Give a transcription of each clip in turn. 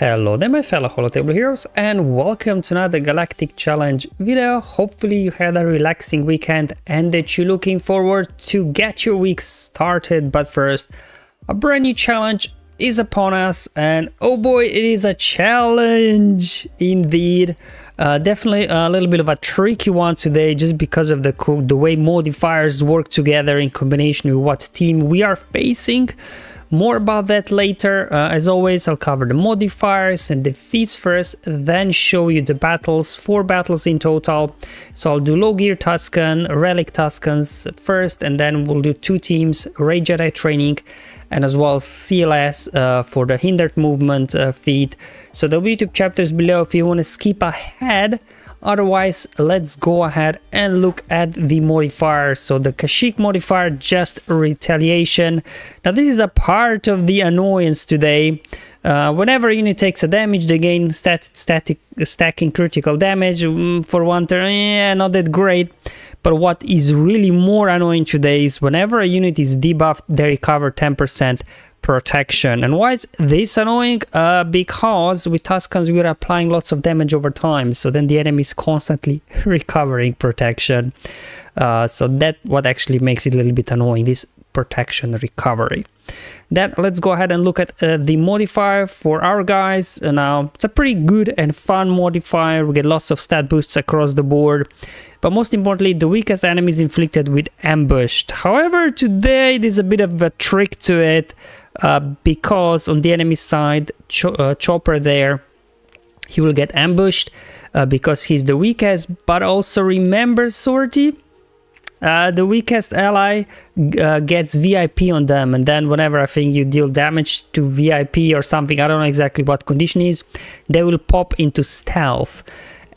Hello there my fellow Holotable heroes and welcome to another Galactic challenge video. Hopefully you had a relaxing weekend and that you're looking forward to get your week started. But first, a brand new challenge is upon us and oh boy, it is a challenge indeed. Definitely a little bit of a tricky one today just because of the way modifiers work together in combination with what team we are facing. More about that later. As always, I'll cover the modifiers and defeats first, then show you the battles, 4 battles in total. So I'll do low gear Tusken, Relic Tuskens first, and then we'll do 2 teams, Ray Jedi training, and as well as CLS for the hindered movement feat. So there'll be YouTube chapters below if you want to skip ahead. Otherwise, let's go ahead and look at the modifier. So the Kashyyyk modifier, just retaliation. Now this is a part of the annoyance today. Whenever a unit takes a damage, they gain stacking critical damage for 1 turn. Yeah, not that great. But what is really more annoying today is whenever a unit is debuffed, they recover 10% protection. And why is this annoying? Because with Tuskens we are applying lots of damage over time, so then the enemy is constantly recovering protection. So that what actually makes it a little bit annoying, this protection recovery. Then let's go ahead and look at the modifier for our guys. Now it's a pretty good and fun modifier. We get lots of stat boosts across the board, but most importantly, the weakest enemy is inflicted with ambushed. However, today there's a bit of a trick to it. Because on the enemy side, Chopper there, he will get ambushed because he's the weakest. But also remember, Sortie, the weakest ally gets VIP on them, and then whenever I think you deal damage to VIP or something, I don't know exactly what condition is, they will pop into stealth.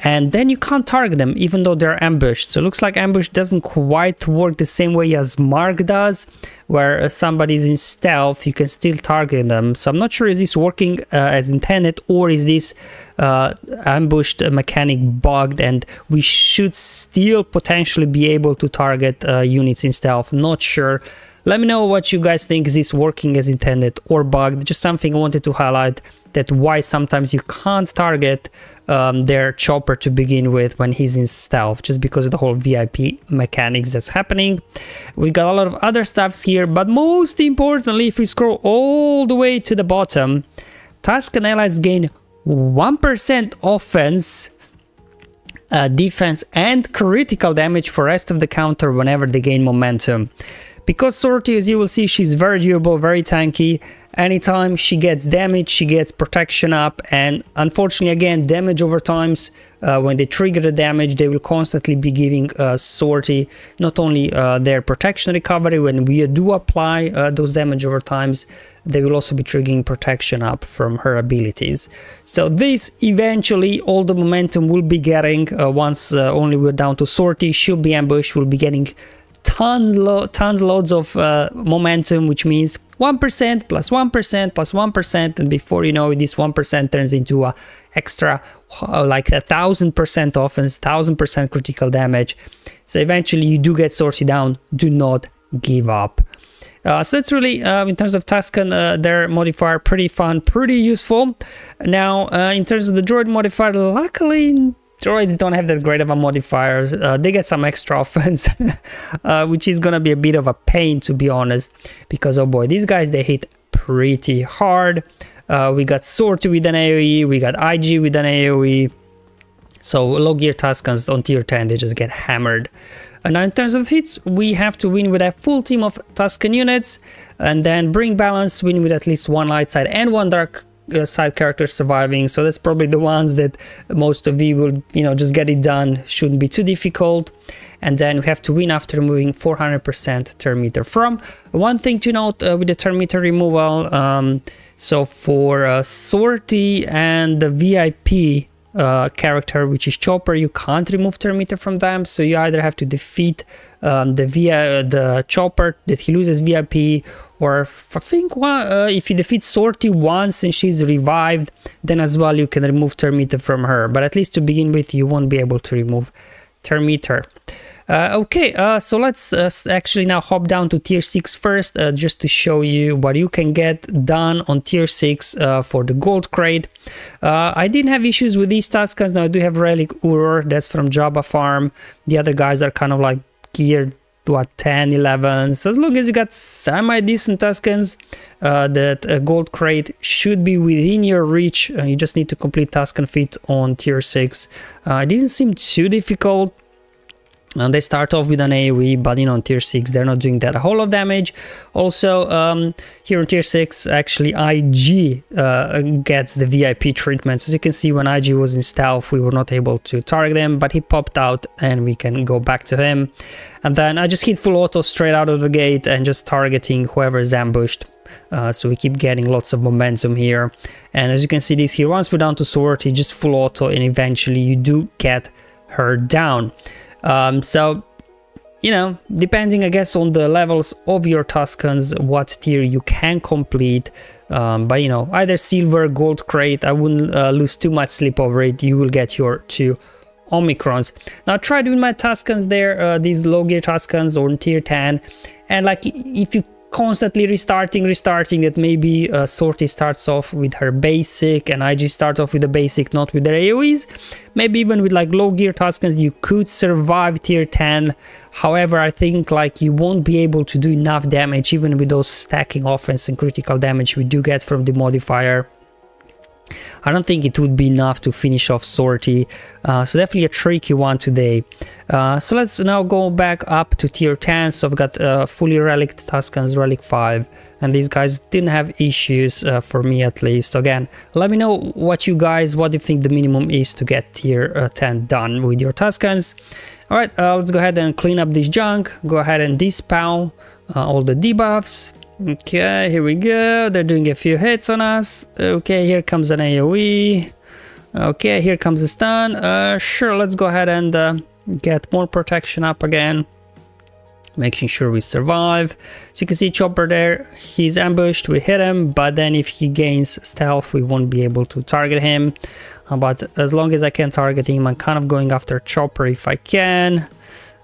And then you can't target them even though they're ambushed. So it looks like ambush doesn't quite work the same way as Mark does, where somebody's in stealth, you can still target them. So I'm not sure is this working as intended, or is this ambushed mechanic bugged and we should still potentially be able to target units in stealth. Not sure. Let me know what you guys think. Is this working as intended or bugged? Just something I wanted to highlight, that why sometimes you can't target their Chopper to begin with when he's in stealth, just because of the whole VIP mechanics that's happening. We got a lot of other stuffs here, but most importantly, if we scroll all the way to the bottom, Tusken allies gain 1% offense, defense, and critical damage for rest of the counter whenever they gain momentum. Because Sortie, as you will see, she's very durable, very tanky. Anytime she gets damage, she gets protection up, and unfortunately again, damage over times, when they trigger the damage, they will constantly be giving Sortie not only their protection recovery when we do apply those damage over times, they will also be triggering protection up from her abilities. So this eventually, all the momentum will be getting once only we're down to Sortie. She'll be ambushed, we'll be getting loads of momentum, which means 1% plus 1% plus 1%, and before you know it, this 1% turns into a extra like 1000% offense, 1000% critical damage. So eventually you do get Sortie down. Do not give up. So it's really in terms of Tusken, their modifier, pretty fun, pretty useful. Now in terms of the droid modifier, luckily droids don't have that great of a modifier. They get some extra offense, which is gonna be a bit of a pain, to be honest, because oh boy, these guys, they hit pretty hard. We got Sortie with an AoE, we got IG with an AoE. So low gear Tuskens on tier 10, they just get hammered. And now in terms of hits, we have to win with a full team of Tusken units, and then bring balance, win with at least 1 light side and 1 dark side character surviving. So that's probably the ones that most of you will, you know, just get it done, shouldn't be too difficult. And then we have to win after removing 400% turn meter from. One thing to note with the turn meter removal, so for Sortie and the VIP character, which is Chopper, you can't remove turn meter from them, so you either have to defeat the Chopper that he loses VIP, or I think if you defeat Sortie once and she's revived, then as well you can remove turn meter from her, but at least to begin with you won't be able to remove turn meter. Okay, so let's actually now hop down to tier 6 first, just to show you what you can get done on tier 6 for the gold crate. I didn't have issues with these Tuskens. Now I do have Relic Uror, that's from Jabba Farm. The other guys are kind of like geared to what, 10, 11. So as long as you got semi-decent Tuskens, that gold crate should be within your reach. You just need to complete Tusken Feat on tier 6. It didn't seem too difficult. They start off with an AoE, but you know, on tier 6 they're not doing that a whole lot of damage. Also, here on tier 6, actually IG gets the VIP treatment. As you can see, when IG was in stealth, we were not able to target him, but he popped out and we can go back to him. And then I just hit full auto straight out of the gate and just targeting whoever is ambushed. So we keep getting lots of momentum here. And as you can see this here, once we're down to sword, he just full auto and eventually you do get her down. So, you know, depending, I guess, on the levels of your Tuskens, what tier you can complete. But, you know, either silver, gold crate, I wouldn't lose too much sleep over it. You will get your 2 Omicrons. Now, I tried with my Tuskens there, these low gear Tuskens on tier 10. And, like, if you constantly restarting, that maybe Sortie starts off with her basic and IG start off with the basic, not with their AoEs. Maybe even with like low gear Tuskens you could survive tier 10. However, I think like you won't be able to do enough damage even with those stacking offense and critical damage we do get from the modifier. I don't think it would be enough to finish off Sortie, so definitely a tricky one today. So let's now go back up to tier 10. So I've got fully Relic Tuskens, Relic 5, and these guys didn't have issues for me at least. So again, let me know what do you think the minimum is to get tier 10 done with your Tuskens. Alright, let's go ahead and clean up this junk, go ahead and dispel all the debuffs. Okay, here we go. They're doing a few hits on us. Okay, here comes an AoE. Okay, here comes a stun. Sure, let's go ahead and get more protection up again, making sure we survive. So you can see Chopper there, he's ambushed, we hit him, but then if he gains stealth we won't be able to target him. But as long as I can target him, I'm kind of going after Chopper if I can.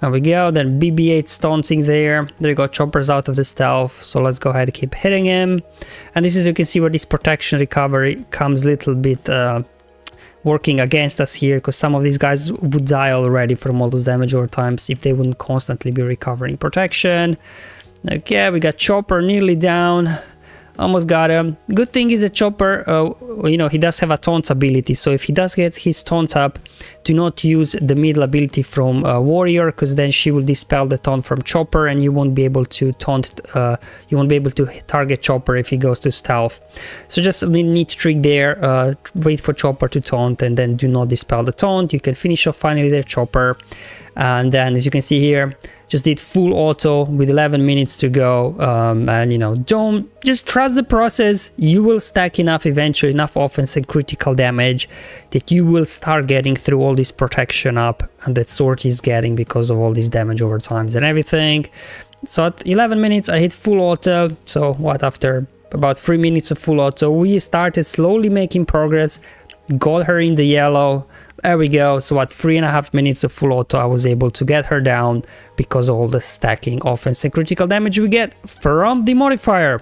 There we go, then BB-8 taunting there. There you go, Chopper's out of the stealth, so let's go ahead and keep hitting him. And this is, you can see where this protection recovery comes a little bit working against us here, because some of these guys would die already from all those damage over times if they wouldn't constantly be recovering protection. Okay, we got Chopper nearly down. Almost got him. Good thing is a Chopper, you know, he does have a taunt ability, so if he does get his taunt up, do not use the middle ability from Warrior, because then she will dispel the taunt from Chopper and you won't be able to taunt, you won't be able to target Chopper if he goes to stealth. So just a neat trick there, wait for Chopper to taunt and then do not dispel the taunt. You can finish off finally their Chopper, and then as you can see here, just did full auto with 11 minutes to go. And you know, just trust the process. You will stack enough eventually, enough offense and critical damage that you will start getting through all this protection up and that Sortie is getting because of all this damage over times and everything. So at 11 minutes I hit full auto. So what, after about 3 minutes of full auto we started slowly making progress, got her in the yellow. There we go. So at 3.5 minutes of full auto I was able to get her down because of all the stacking offense and critical damage we get from the modifier.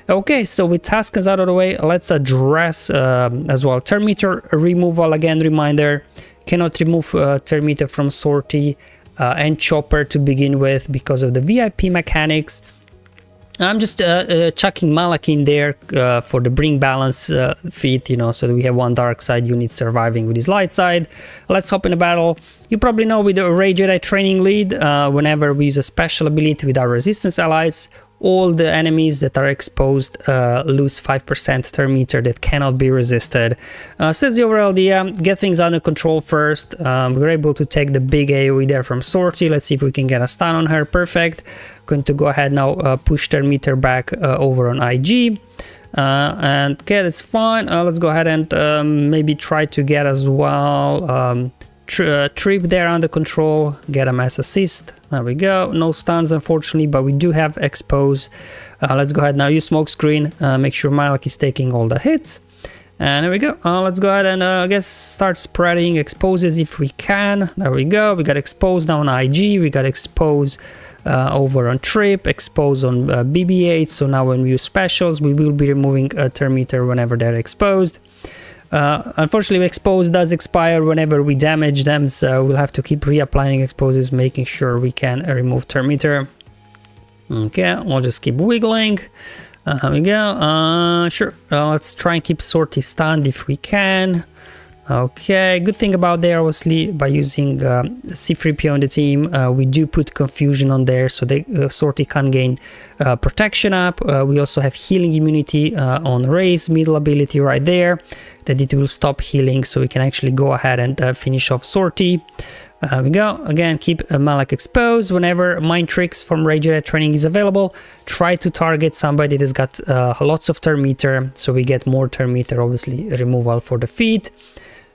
Okay, so with Tuskens out of the way, let's address as well turn meter removal. Again, reminder, cannot remove turn meter from Sortie and Chopper to begin with because of the VIP mechanics. I'm just chucking Malak in there for the bring balance feat, you know, so that we have one dark side unit surviving with his light side. Let's hop in a battle. You probably know with the Ray Jedi training lead, whenever we use a special ability with our resistance allies, all the enemies that are exposed lose 5% turn meter that cannot be resisted. So that's the overall idea. Get things under control first. We're able to take the big AoE there from Sortie. Let's see if we can get a stun on her. Perfect. Going to go ahead now, push turn meter back over on IG. And okay, that's fine. Let's go ahead and maybe try to get as well Trip there under control, get a mass assist. There we go. No stuns unfortunately, but we do have expose. Let's go ahead now, use smoke screen, make sure Malak is taking all the hits. And there we go. Let's go ahead and I guess start spreading exposes if we can. There we go. We got expose now on IG. We got expose over on trip, expose on BB-8. So now when we use specials, we will be removing a turn meter whenever they're exposed. Unfortunately, expose does expire whenever we damage them, so we'll have to keep reapplying exposes, making sure we can remove turn meter. Okay, we'll just keep wiggling. Here we go. Sure, let's try and keep sortie stunned if we can. Okay, good thing about there, obviously, by using C3PO on the team, we do put confusion on there, so the sortie can gain protection up. We also have healing immunity on raise middle ability right there, that it will stop healing, so we can actually go ahead and finish off sortie. We go again, keep Malak exposed. Whenever mind tricks from Rage Jedi training is available, try to target somebody that's got lots of turn meter, so we get more turn meter, obviously removal for the feat.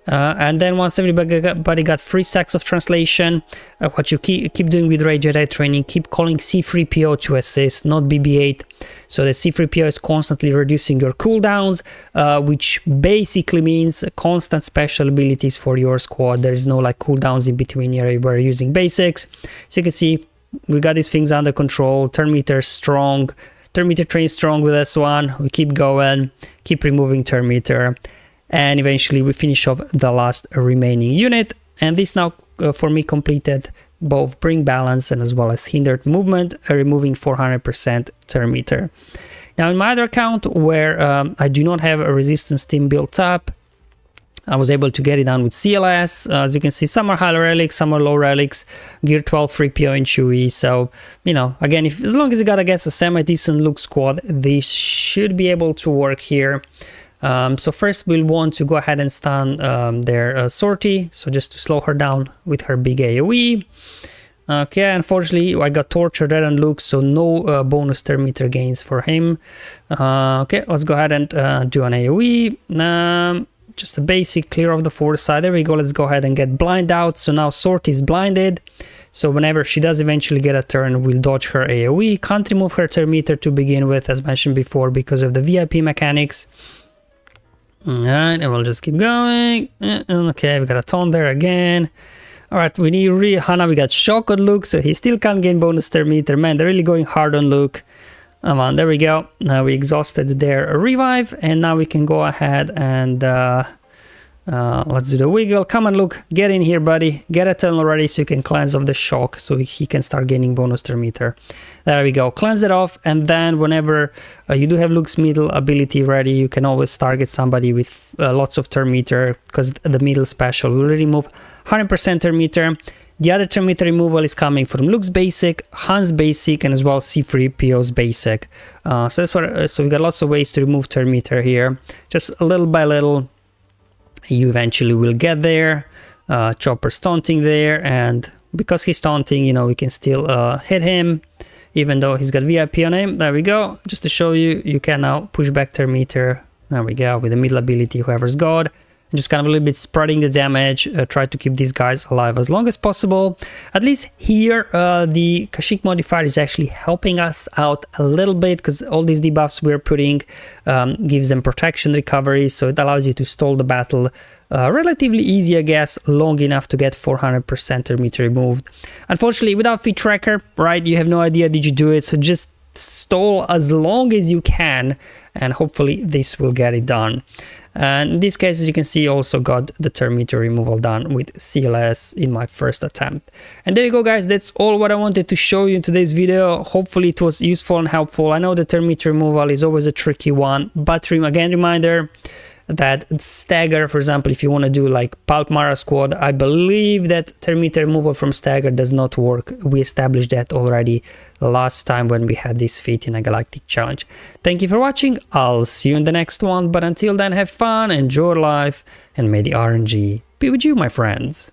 And then once everybody got 3 stacks of translation, what you keep doing with Rage Jedi training, keep calling C3PO to assist, not BB-8, so that C3PO is constantly reducing your cooldowns, which basically means constant special abilities for your squad. There is no like cooldowns in between here. We're using basics, so you can see we got these things under control. Turn meter strong, turn meter train strong with S1. We keep going, keep removing turn meter. And eventually we finish off the last remaining unit. And this now for me completed both bring balance and as well as hindered movement, removing 400% turn meter. Now in my other account where I do not have a resistance team built up, I was able to get it done with CLS. As you can see, some are high relics, some are low relics, gear 12, 3PO and Chewie. So, you know, again, as long as you got, I guess, a semi-decent look squad, this should be able to work here. So first we'll want to go ahead and stun their sortie, so just to slow her down with her big AoE. Okay, unfortunately I got tortured there on Luke, so no bonus turn meter gains for him. Okay, let's go ahead and do an AoE. Just a basic clear of the foresight. There we go. Let's go ahead and get blind out. So now sortie is blinded. So whenever she does eventually get a turn, we'll dodge her AoE. Can't remove her turn meter to begin with, as mentioned before, because of the VIP mechanics. Alright, and we'll just keep going. Okay, we got a taunt there again. Alright, we need Hana. We got shock on Luke, so he still can't gain bonus turn meter. Man, they're really going hard on Luke. Come on, there we go. Now we exhausted their revive, and now we can go ahead and let's do the wiggle. Come on, Luke, get in here, buddy. Get a turn already so you can cleanse off the shock, so he can start gaining bonus turn meter. There we go. Cleanse it off, and then whenever you do have Luke's middle ability ready, you can always target somebody with lots of turn meter, because the middle special will remove 100% turn meter. The other turn meter removal is coming from Luke's basic, Han's basic, and as well C3PO's basic. So that's what. So we got lots of ways to remove turn meter here. Just little by little, you eventually will get there. Chopper's taunting there, and because he's taunting, you know, we can still hit him, even though he's got VIP on him. There we go. Just to show you, you can now push back turn meter. There we go, with the middle ability, whoever's got. Just kind of a little bit spreading the damage, try to keep these guys alive as long as possible. At least here, the Kashyyyk modifier is actually helping us out a little bit, because all these debuffs we're putting gives them protection recovery, so it allows you to stall the battle relatively easy, I guess, long enough to get 400% turn meter removed. Unfortunately, without feat tracker, right, you have no idea did you do it, so just stall as long as you can, and hopefully this will get it done. And in this case, as you can see, also got the turn meter removal done with CLS in my first attempt. And there you go, guys. That's all what I wanted to show you in today's video. Hopefully it was useful and helpful. I know the turn meter removal is always a tricky one, but again, reminder that stagger, for example, if you want to do like Pulp Mara squad, I believe that turn meter removal from stagger does not work. We established that already last time when we had this feat in a Galactic challenge. Thank you for watching. I'll see you in the next one, but until then, have fun, enjoy life, and may the RNG be with you, my friends.